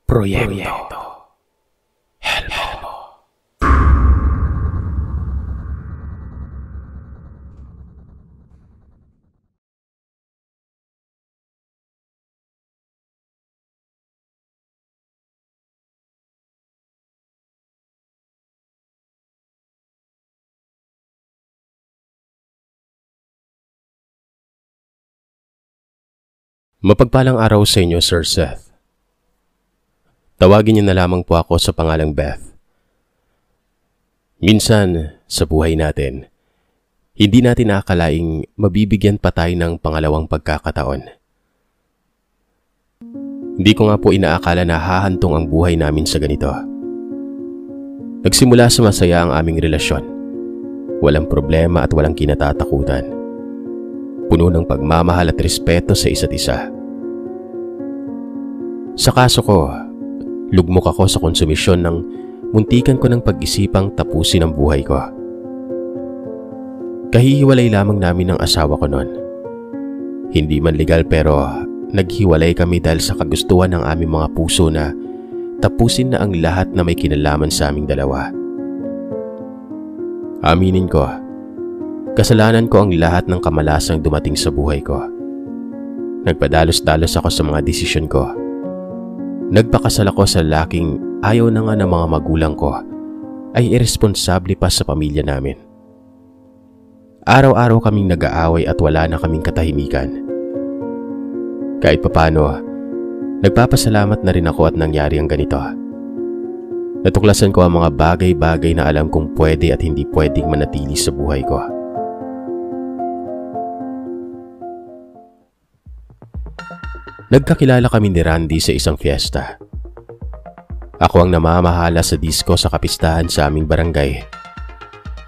Proyekto Helmo. Mapagpalang araw sa inyo, Sir Seth. Tawagin niyo na lamang po ako sa pangalang Beth. Minsan, sa buhay natin, hindi natin akalaing mabibigyan pa tayo ng pangalawang pagkakataon. Hindi ko nga po inaakala na hahantong ang buhay namin sa ganito. Nagsimula sa masaya ang aming relasyon. Walang problema at walang kinatatakutan. Puno ng pagmamahal at respeto sa isa't isa. Sa kaso ko, lugmok ako sa konsumisyon ng muntikan ko ng pag-isipang tapusin ang buhay ko. Kahihiwalay lamang namin ng asawa ko noon. Hindi man legal pero naghiwalay kami dahil sa kagustuhan ng aming mga puso na tapusin na ang lahat na may kinalaman sa aming dalawa. Aminin ko, kasalanan ko ang lahat ng kamalasang dumating sa buhay ko. Nagpadalos-dalos ako sa mga desisyon ko. Nagpakasal ako sa lalaking ayaw na nga ng mga magulang ko ay irresponsable pa sa pamilya namin. Araw-araw kaming nag-aaway at wala na kaming katahimikan. Kahit papano, nagpapasalamat na rin ako at nangyari ang ganito. Natuklasan ko ang mga bagay-bagay na alam kong pwede at hindi pwedeng manatili sa buhay ko. Nagkakilala kami ni Randy sa isang fiesta. Ako ang namamahala sa disco sa kapistahan sa aming barangay.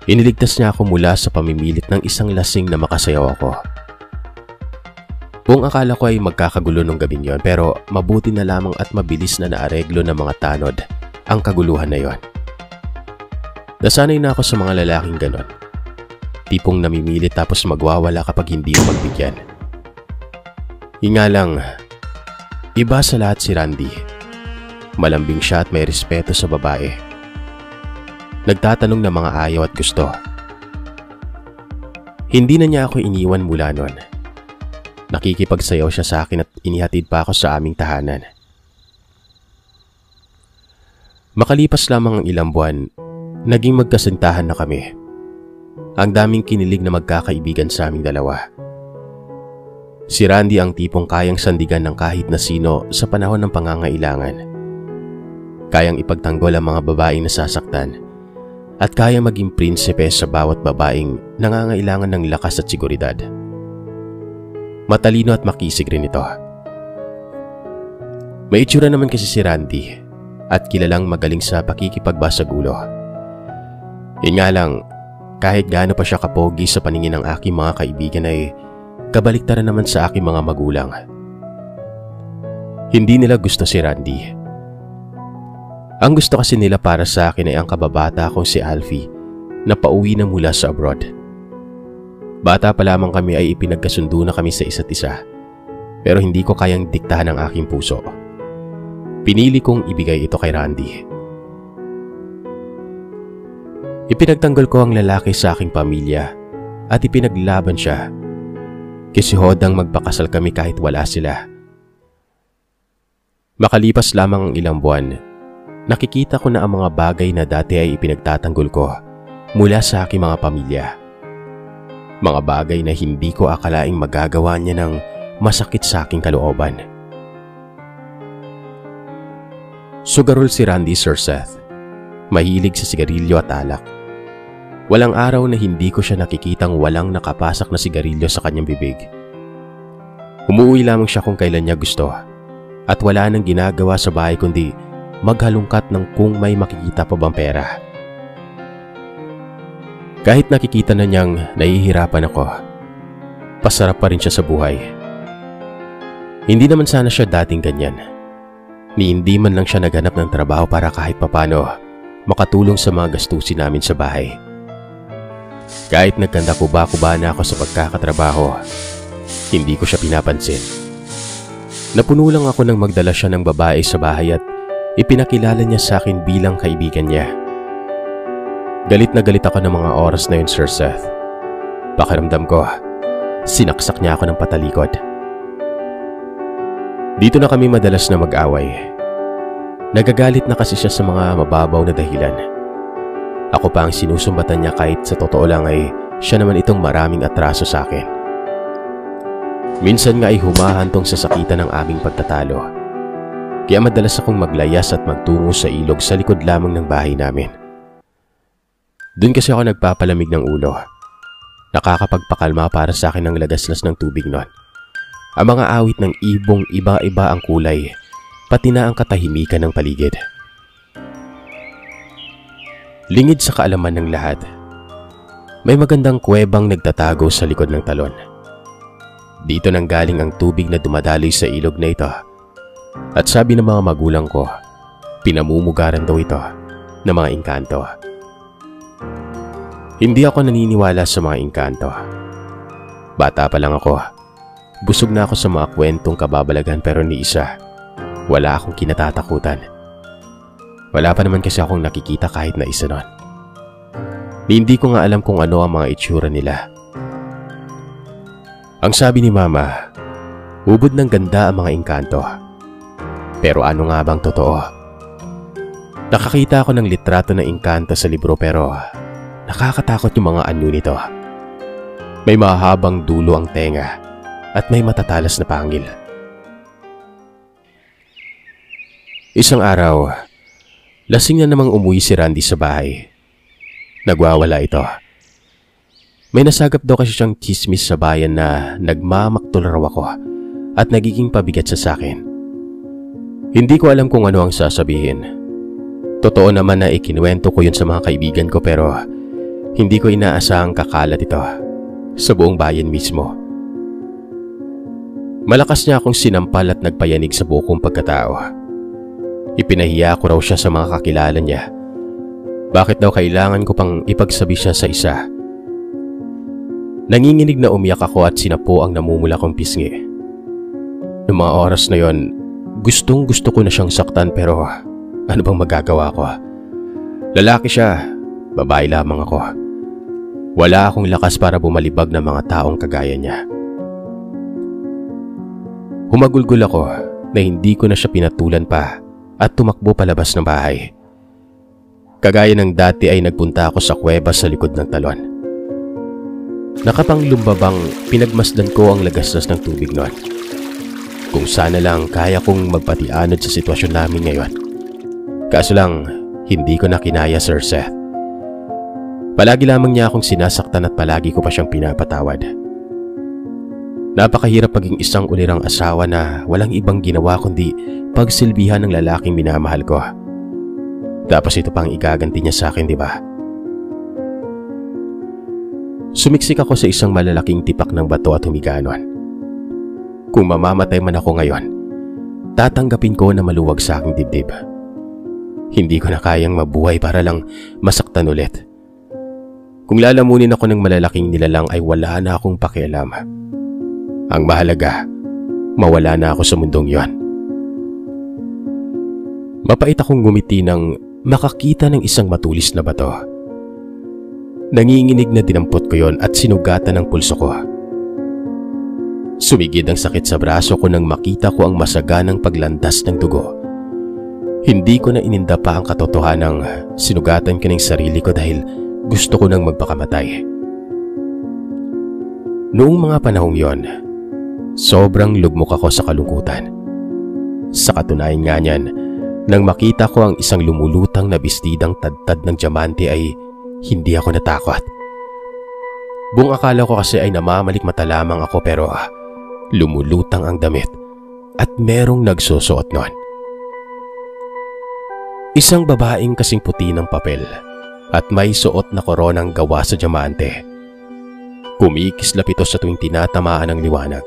Iniligtas niya ako mula sa pamimilit ng isang lasing na makasayaw ako. Buong akala ko ay magkakagulo nung gabing yon pero mabuti na lamang at mabilis na naareglo ng mga tanod ang kaguluhan na yon. Nasanay na ako sa mga lalaking ganon. Tipong namimilit tapos magwawala kapag hindi mo magbigyan. Nga lang, iba sa lahat si Randy. Malambing siya at may respeto sa babae. Nagtatanong ng mga ayaw at gusto. Hindi na niya ako iniwan mula noon. Nakikipagsayaw siya sa akin at inihatid pa ako sa aming tahanan. Makalipas lamang ang ilang buwan, naging magkasintahan na kami. Ang daming kinilig na magkakaibigan sa aming dalawa. Si Randy ang tipong kayang sandigan ng kahit na sino sa panahon ng pangangailangan. Kayang ipagtanggol ang mga babaeng nasasaktan at kayang maging prinsipe sa bawat babaeng nangangailangan ng lakas at seguridad. Matalino at makisig rin ito. May itsura naman kasi si Randy at kilalang magaling sa pakikipagbasagulo. Yun nga lang, kahit gaano pa siya kapogi sa paningin ng aking mga kaibigan ay kabaliktaran naman sa aking mga magulang. Hindi nila gusto si Randy. Ang gusto kasi nila para sa akin ay ang kababata kong si Alfie na pauwi na mula sa abroad. Bata pa lamang kami ay ipinagkasundo na kami sa isa't isa, pero hindi ko kayang diktahan ang aking puso. Pinili kong ibigay ito kay Randy. Ipinagtanggol ko ang lalaki sa aking pamilya at ipinaglaban siya. Kisihodang magpakasal kami kahit wala sila. Makalipas lamang ang ilang buwan, nakikita ko na ang mga bagay na dati ay ipinagtatanggol ko mula sa aking mga pamilya. Mga bagay na hindi ko akalaing magagawa niya ng masakit sa aking kalooban. Sugarol si Randy, Sir Seth. Mahilig sa sigarilyo at alak. Walang araw na hindi ko siya nakikitang walang nakapasak na sigarilyo sa kanyang bibig. Umuwi lamang siya kung kailan niya gusto at wala nang ginagawa sa bahay kundi maghalungkat ng kung may makikita pa bang pera. Kahit nakikita na niyang nahihirapan ako, pasarap pa rin siya sa buhay. Hindi naman sana siya dating ganyan. Ni hindi man lang siya naghanap ng trabaho para kahit papano makatulong sa mga gastusin namin sa bahay. Kahit nagkanda kuba-kuba na ako sa pagkakatrabaho, hindi ko siya pinapansin. Napuno lang ako nang magdala siya ng babae sa bahay at ipinakilala niya sa akin bilang kaibigan niya. Galit na galit ako ng mga oras na yun, Sir Seth. Pakiramdam ko, sinaksak niya ako ng patalikod. Dito na kami madalas na mag-away. Nagagalit na kasi siya sa mga mababaw na dahilan. Ako pa ang sinusumbatan niya kahit sa totoo lang ay siya naman itong maraming atraso sa akin. Minsan nga ay humahantong sa sakitan ng aming pagtatalo. Kaya madalas akong maglayas at magtungo sa ilog sa likod lamang ng bahay namin. Doon kasi ako nagpapalamig ng ulo. Nakakapagpakalma para sa akin ang lagaslas ng tubig noon. Ang mga awit ng ibong iba-iba ang kulay, pati na ang katahimikan ng paligid. Lingid sa kaalaman ng lahat, may magandang kuwebang nagtatago sa likod ng talon. Dito nang galing ang tubig na dumadaloy sa ilog na ito. At sabi ng mga magulang ko, pinamumugaran daw ito ng mga engkanto. Hindi ako naniniwala sa mga engkanto. Bata pa lang ako. Busog na ako sa mga kwentong kababalagan pero ni isa, wala akong kinatatakutan. Wala pa naman kasi akong nakikita kahit na isa nun. Hindi ko nga alam kung ano ang mga itsura nila. Ang sabi ni Mama, ubod ng ganda ang mga engkanto. Pero ano nga bang totoo? Nakakita ako ng litrato ng engkanto sa libro pero nakakatakot yung mga anyo nito. May mahabang dulo ang tenga at may matatalas na pangil. Isang araw, lasing na namang umuwi si Randy sa bahay. Nagwawala ito. May nasagap daw kasi siyang chismis sa bayan na nagmamaktol raw ako at nagiging pabigat sa akin. Hindi ko alam kung ano ang sasabihin. Totoo naman na ikinuwento ko yun sa mga kaibigan ko pero hindi ko inaasahang kakalat ito sa buong bayan mismo. Malakas niya akong sinampal at nagpayanig sa buong pagkatao. Ipinahiya ko raw siya sa mga kakilala niya. Bakit daw kailangan ko pang ipagsabi siya sa isa? Nanginginig na umiyak ako at sinapo ang namumula kong pisngi. Noong mga oras na yon, gustong gusto ko na siyang saktan pero ano bang magagawa ko? Lalaki siya, babae lamang ako. Wala akong lakas para bumalibag ng mga taong kagaya niya. Humagulgol ako na hindi ko na siya pinatulan pa at tumakbo palabas ng bahay. Kagaya ng dati ay nagpunta ako sa kuweba sa likod ng talon. Nakapanglumbabang pinagmasdan ko ang lagaslas ng tubig noon. Kung sana lang kaya kong magpatianod sa sitwasyon namin ngayon. Kaso lang, hindi ko na kinaya, Sir Seth. Palagi lamang niya akong sinasaktan at palagi ko pa siyang pinapatawad. Napakahirap maging isang ulirang asawa na walang ibang ginawa kundi pagsilbihan ng lalaking minamahal ko. Tapos ito pang igaganti niya sa akin, di ba? Sumiksik ako sa isang malalaking tipak ng bato at humiganon. Kung mamamatay man ako ngayon, tatanggapin ko na maluwag sa aking dibdib. Hindi ko na kayang mabuhay para lang masaktan ulit. Kung lalamunin ako ng malalaking nilalang ay wala na akong pakialam. Ang mahalaga, mawala na ako sa mundong yon. Mapait akong ngumiti nang makakita ng isang matulis na bato. Nanginginig na dinampot ko yon at sinugatan ang pulso ko. Sumigid ang sakit sa braso ko nang makita ko ang masaganang paglandas ng dugo. Hindi ko na ininda pa ang katotohanang sinugatan ko ng sarili ko dahil gusto ko nang magpakamatay. Noong mga panahong yon, sobrang lugmok ako sa kalungkutan. Sa katunayan nga niyan, nang makita ko ang isang lumulutang na bestidang tadtad ng diamante ay hindi ako natakot. Buong akala ko kasi ay namamalikmata lamang ako pero lumulutang ang damit at merong nagsusuot nun. Isang babaeng kasing puti ng papel at may suot na koronang gawa sa diamante. Kumikislap ito sa tuwing tinatamaan ng liwanag.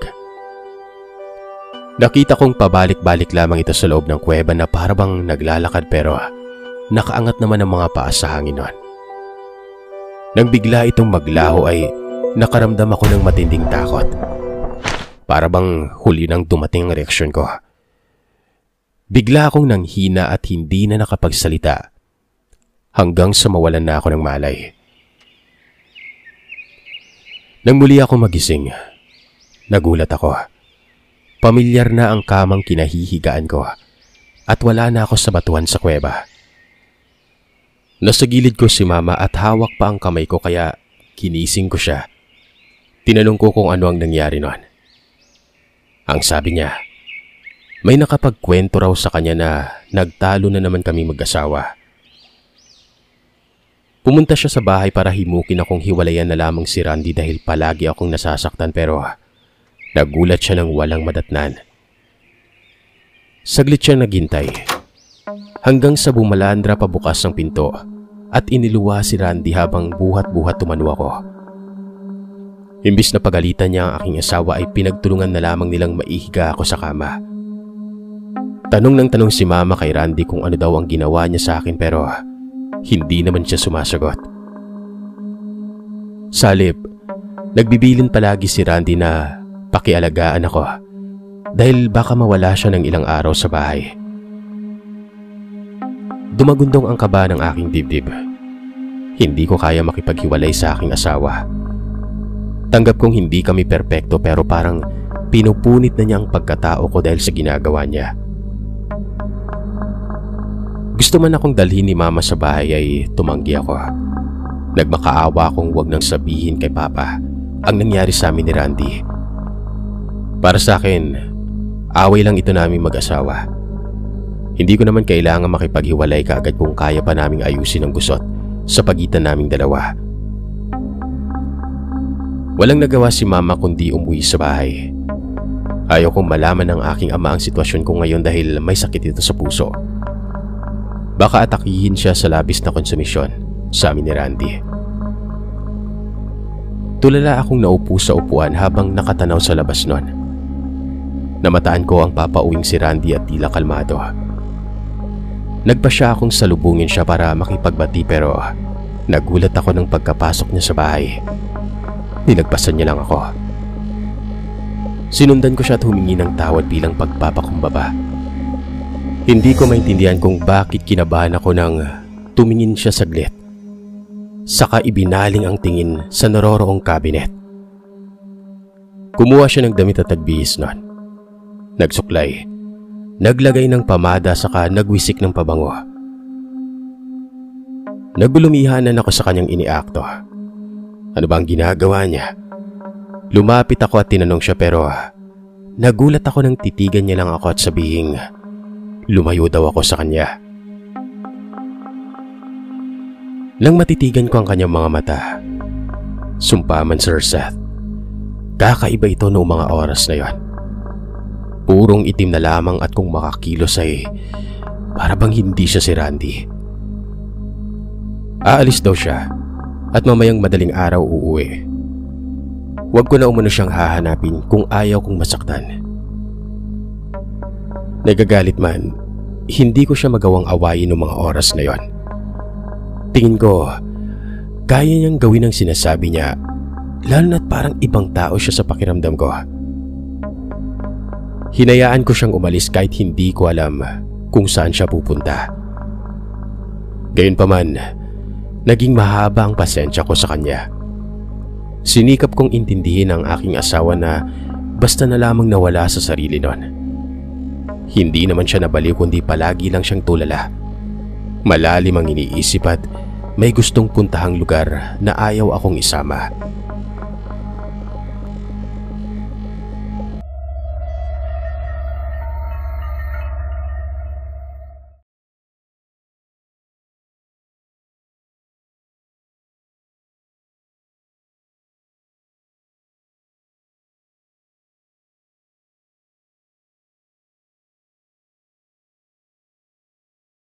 Nakita kong pabalik-balik lamang ito sa loob ng kuweba na parabang naglalakad pero nakaangat naman ang mga paa sa hangin nun. Nang bigla itong maglaho ay nakaramdam ako ng matinding takot. Parabang huli nang dumating ang reaksyon ko. Bigla akong nanghina at hindi na nakapagsalita hanggang sa mawalan na ako ng malay. Nang muli ako magising, nagulat ako. Pamilyar na ang kamang kinahihigaan ko at wala na ako sa batuhan sa kuweba. Nasa gilid ko si Mama at hawak pa ang kamay ko kaya ginising ko siya. Tinanong ko kung ano ang nangyari noon. Ang sabi niya, may nakapagkwento raw sa kanya na nagtalo na naman kami mag-asawa. Pumunta siya sa bahay para himukin akong hiwalayan na lamang si Randy dahil palagi akong nasasaktan pero nagulat siya ng walang madatnan. Saglit siya naghintay hanggang sa bumalandra pabukas ng pinto at iniluwa si Randy habang buhat-buhat tumano ako. Imbis na pagalitan niya ang aking asawa ay pinagtulungan na lamang nilang maihiga ako sa kama. Tanong ng tanong si Mama kay Randy kung ano daw ang ginawa niya sa akin pero hindi naman siya sumasagot. Sa halip, nagbibilin palagi si Randy na pakialagaan ako dahil baka mawala siya ng ilang araw sa bahay. Dumagundong ang kaba ng aking dibdib. Hindi ko kaya makipaghiwalay sa aking asawa. Tanggap kong hindi kami perpekto pero parang pinupunit na niya ang pagkatao ko dahil sa ginagawa niya. Gusto man akong dalhin ni Mama sa bahay ay tumanggi ako. Nagmakaawa akong wag nang sabihin kay Papa ang nangyari sa amin ni Randy. Para sa akin, away lang ito naming mag-asawa. Hindi ko naman kailangan makipaghiwalay kaagad kung kaya pa naming ayusin ang gusot sa pagitan naming dalawa. Walang nagawa si Mama kundi umuwi sa bahay. Ayaw kong malaman ng aking ama ang sitwasyon ko ngayon dahil may sakit ito sa puso. Baka atakihin siya sa labis na konsumisyon sa amin ni Randy. Tulala akong naupo sa upuan habang nakatanaw sa labas nun. Namataan ko ang papauwing si Randy at tila kalmado. Nagpa siya akong salubungin siya para makipagbati pero nagulat ako ng pagkapasok niya sa bahay. Nilagpasan niya lang ako. Sinundan ko siya at humingi ng tawad bilang pagpapakumbaba. Hindi ko maintindihan kung bakit kinabahan ako nang tumingin siya saglit. Saka ibinaling ang tingin sa naroroong kabinet. Kumuha siya ng damit at nagbihis nun. Nagsuklay. Naglagay ng pamada saka nagwisik ng pabango. Nagulumihanan ako sa kanyang iniakto. Ano ba ang ginagawa niya? Lumapit ako at tinanong siya pero nagulat ako nang titigan niya lang ako at sabihing lumayo daw ako sa kanya. Nang matitigan ko ang kanyang mga mata, sumpa man Sir Seth, kakaiba ito noong mga oras na yon. Purong itim na lamang at kung makakilos ay para bang hindi siya si Randy. Aalis daw siya at mamayang madaling araw uuwi. Huwag ko na umano siyang hahanapin kung ayaw kong masaktan. Nagagalit man, hindi ko siya magawang awayin noong mga oras na yon. Tingin ko, kaya niyang gawin ang sinasabi niya, lalo na't parang ibang tao siya sa pakiramdam ko. Hinayaan ko siyang umalis kahit hindi ko alam kung saan siya pupunta. Gayunpaman, naging mahaba ang pasensya ko sa kanya. Sinikap kong intindihin ang aking asawa na basta na lamang nawala sa sarili nun. Hindi naman siya nabaliw kundi palagi lang siyang tulala. Malalim ang iniisip at may gustong puntahang lugar na ayaw akong isama.